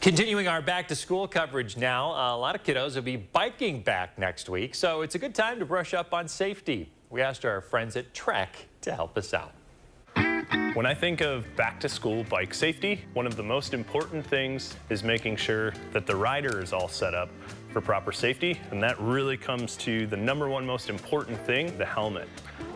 Continuing our back to school coverage now, a lot of kiddos will be biking back next week, so it's a good time to brush up on safety. We asked our friends at Trek to help us out. When I think of back to school bike safety, one of the most important things is making sure that the rider is all set up for proper safety, and that really comes to the #1 most important thing, the helmet.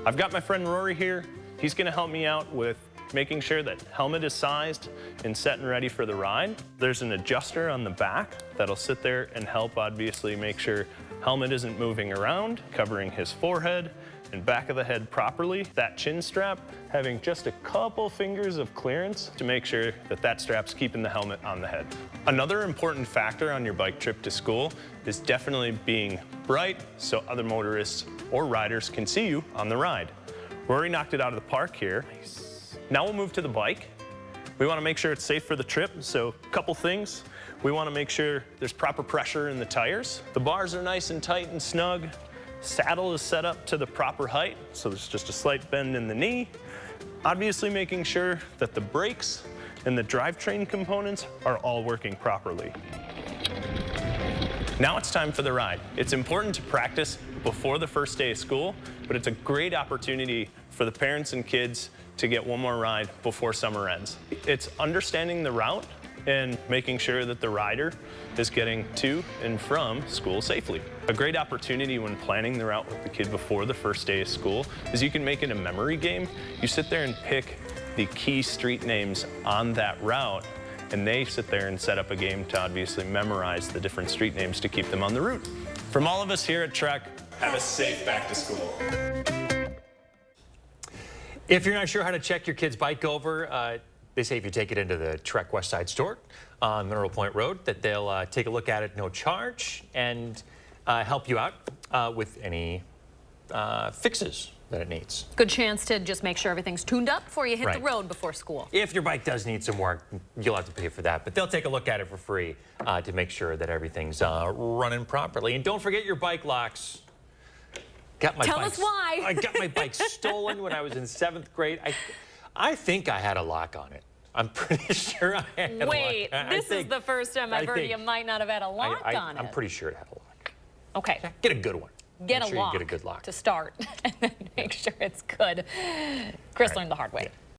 I've got my friend Rory here. He's going to help me out with making sure that helmet is sized and set and ready for the ride. There's an adjuster on the back that'll sit there and help obviously make sure helmet isn't moving around, covering his forehead and back of the head properly. That chin strap having just a couple fingers of clearance to make sure that that strap's keeping the helmet on the head. Another important factor on your bike trip to school is definitely being bright so other motorists or riders can see you on the ride. Rory knocked it out of the park here. Now we'll move to the bike. We want to make sure it's safe for the trip, so a couple things. We want to make sure there's proper pressure in the tires. The bars are nice and tight and snug. Saddle is set up to the proper height, so there's just a slight bend in the knee. Obviously making sure that the brakes and the drivetrain components are all working properly. Now it's time for the ride. It's important to practice before the first day of school, but it's a great opportunity for the parents and kids to get one more ride before summer ends. It's understanding the route and making sure that the rider is getting to and from school safely. A great opportunity when planning the route with the kid before the first day of school is you can make it a memory game. You sit there and pick the key street names on that route, and they sit there and set up a game to obviously memorize the different street names to keep them on the route. From all of us here at Trek, have a safe back to school. If you're not sure how to check your kid's bike over, they say if you take it into the Trek West Side store on Mineral Point Road, that they'll take a look at it, no charge, and help you out with any fixes that it needs. Good chance to just make sure everything's tuned up before you hit the road before school. If your bike does need some work, you'll have to pay for that, but they'll take a look at it for free to make sure that everything's running properly. And don't forget your bike locks. Tell us why. I got my bike stolen when I was in 7th grade. I think I had a lock on it. I'm pretty sure I had a lock. Wait, this is the first time I've heard you might not have had a lock on it. I'm pretty sure it had a lock. Okay. Get a good one. Get a lock get a good lock to start and then make sure it's good. Chris learned the hard way.